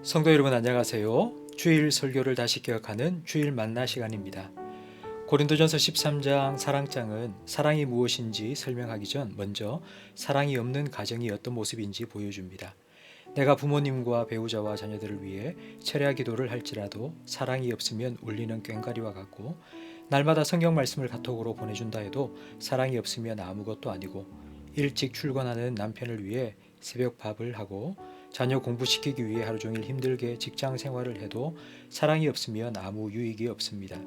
성도 여러분 안녕하세요. 주일 설교를 다시 기억하는 주일 만나 시간입니다. 고린도전서 13장 사랑장은 사랑이 무엇인지 설명하기 전 먼저 사랑이 없는 가정이 어떤 모습인지 보여줍니다. 내가 부모님과 배우자와 자녀들을 위해 철야 기도를 할지라도 사랑이 없으면 울리는 꽹과리와 같고, 날마다 성경 말씀을 카톡으로 보내준다 해도 사랑이 없으면 아무것도 아니고, 일찍 출근하는 남편을 위해 새벽 밥을 하고 자녀 공부시키기 위해 하루 종일 힘들게 직장 생활을 해도 사랑이 없으면 아무 유익이 없습니다.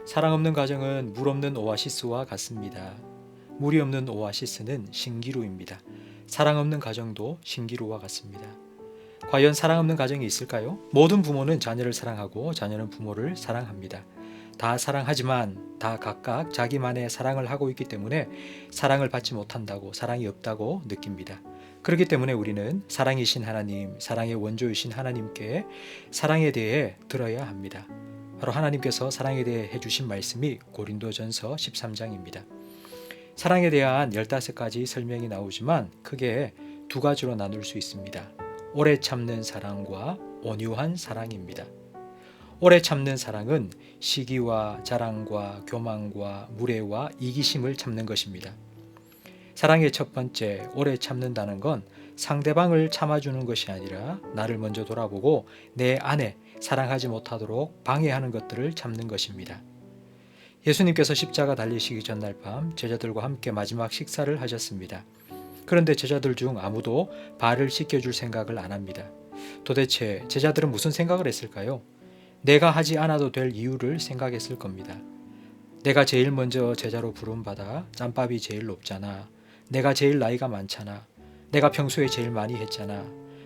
사랑 없는 가정은 물 없는 오아시스와 같습니다. 물이 없는 오아시스는 신기루입니다. 사랑 없는 가정도 신기루와 같습니다. 과연 사랑 없는 가정이 있을까요? 모든 부모는 자녀를 사랑하고 자녀는 부모를 사랑합니다. 다 사랑하지만 다 각각 자기만의 사랑을 하고 있기 때문에 사랑을 받지 못한다고, 사랑이 없다고 느낍니다. 그렇기 때문에 우리는 사랑이신 하나님, 사랑의 원조이신 하나님께 사랑에 대해 들어야 합니다. 바로 하나님께서 사랑에 대해 해주신 말씀이 고린도전서 13장입니다. 사랑에 대한 15가지 설명이 나오지만 크게 두 가지로 나눌 수 있습니다. 오래 참는 사랑과 온유한 사랑입니다. 오래 참는 사랑은 시기와 자랑과 교만과 무례와 이기심을 참는 것입니다. 사랑의 첫 번째, 오래 참는다는 건 상대방을 참아주는 것이 아니라 나를 먼저 돌아보고 내 안에 사랑하지 못하도록 방해하는 것들을 참는 것입니다. 예수님께서 십자가 달리시기 전날 밤 제자들과 함께 마지막 식사를 하셨습니다. 그런데 제자들 중 아무도 발을 씻겨줄 생각을 안 합니다. 도대체 제자들은 무슨 생각을 했을까요? 내가 하지 않아도 될 이유를 생각했을 겁니다. 내가 제일 먼저 제자로 부름받아 짬밥이 제일 높잖아. 내가 제일 나이가 많잖아. 내가 평소에 제일 많이 했잖아.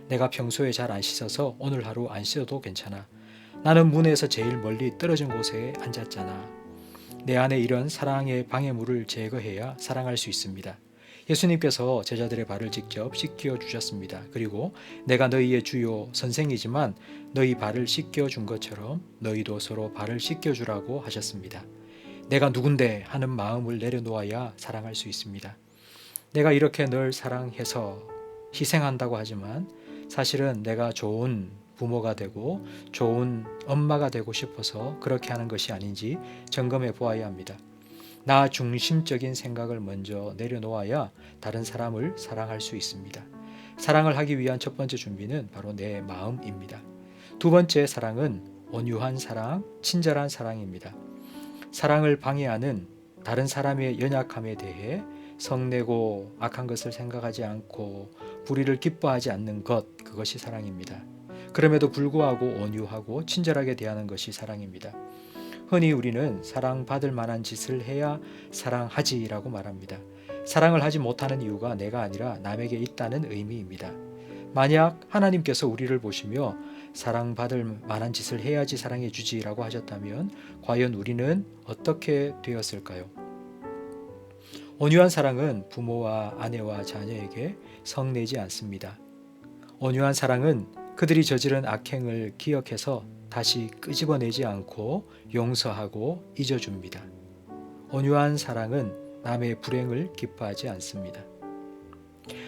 내가 평소에 잘 안 씻어서 오늘 하루 안 씻어도 괜찮아. 나는 문에서 제일 멀리 떨어진 곳에 앉았잖아. 내 안에 이런 사랑의 방해물을 제거해야 사랑할 수 있습니다. 예수님께서 제자들의 발을 직접 씻겨 주셨습니다. 그리고 내가 너희의 주요 선생이지만 너희 발을 씻겨 준 것처럼 너희도 서로 발을 씻겨 주라고 하셨습니다. 내가 누군데 하는 마음을 내려놓아야 사랑할 수 있습니다. 내가 이렇게 널 사랑해서 희생한다고 하지만 사실은 내가 좋은 부모가 되고 좋은 엄마가 되고 싶어서 그렇게 하는 것이 아닌지 점검해 보아야 합니다. 나 중심적인 생각을 먼저 내려놓아야 다른 사람을 사랑할 수 있습니다. 사랑을 하기 위한 첫 번째 준비는 바로 내 마음입니다. 두 번째 사랑은 온유한 사랑, 친절한 사랑입니다. 사랑을 방해하는 다른 사람의 연약함에 대해 성내고 악한 것을 생각하지 않고 불의를 기뻐하지 않는 것, 그것이 사랑입니다. 그럼에도 불구하고 온유하고 친절하게 대하는 것이 사랑입니다. 흔히 우리는 사랑받을 만한 짓을 해야 사랑하지라고 말합니다. 사랑을 하지 못하는 이유가 내가 아니라 남에게 있다는 의미입니다. 만약 하나님께서 우리를 보시며 사랑받을 만한 짓을 해야지 사랑해 주지라고 하셨다면 과연 우리는 어떻게 되었을까요? 온유한 사랑은 부모와 아내와 자녀에게 성내지 않습니다. 온유한 사랑은 그들이 저지른 악행을 기억해서 다시 끄집어내지 않고 용서하고 잊어줍니다. 온유한 사랑은 남의 불행을 기뻐하지 않습니다.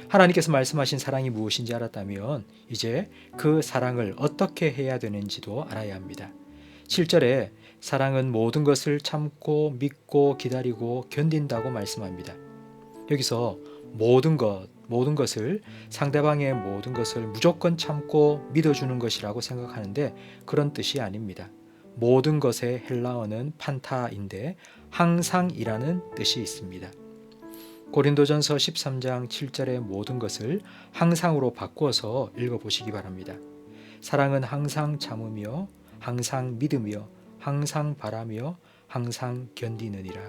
하나님께서 말씀하신 사랑이 무엇인지 알았다면 이제 그 사랑을 어떻게 해야 되는지도 알아야 합니다. 7절에 사랑은 모든 것을 참고 믿고 기다리고 견딘다고 말씀합니다. 여기서 모든 것을, 상대방의 모든 것을 무조건 참고 믿어주는 것이라고 생각하는데 그런 뜻이 아닙니다. 모든 것의 헬라어는 판타인데 항상이라는 뜻이 있습니다. 고린도전서 13장 7절의 모든 것을 항상으로 바꾸어서 읽어보시기 바랍니다. 사랑은 항상 참으며 항상 믿으며 항상 바라며 항상 견디느니라.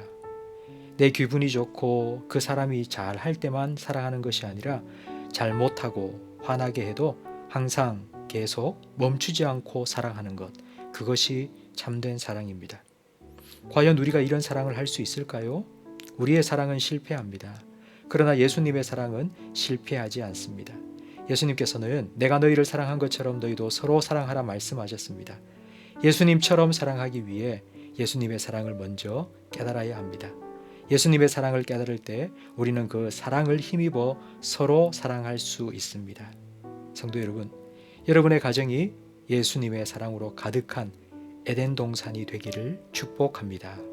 내 기분이 좋고 그 사람이 잘 할 때만 사랑하는 것이 아니라 잘못하고 화나게 해도 항상 계속 멈추지 않고 사랑하는 것, 그것이 참된 사랑입니다. 과연 우리가 이런 사랑을 할 수 있을까요? 우리의 사랑은 실패합니다. 그러나 예수님의 사랑은 실패하지 않습니다. 예수님께서는 내가 너희를 사랑한 것처럼 너희도 서로 사랑하라 말씀하셨습니다. 예수님처럼 사랑하기 위해 예수님의 사랑을 먼저 깨달아야 합니다. 예수님의 사랑을 깨달을 때 우리는 그 사랑을 힘입어 서로 사랑할 수 있습니다. 성도 여러분, 여러분의 가정이 예수님의 사랑으로 가득한 에덴 동산이 되기를 축복합니다.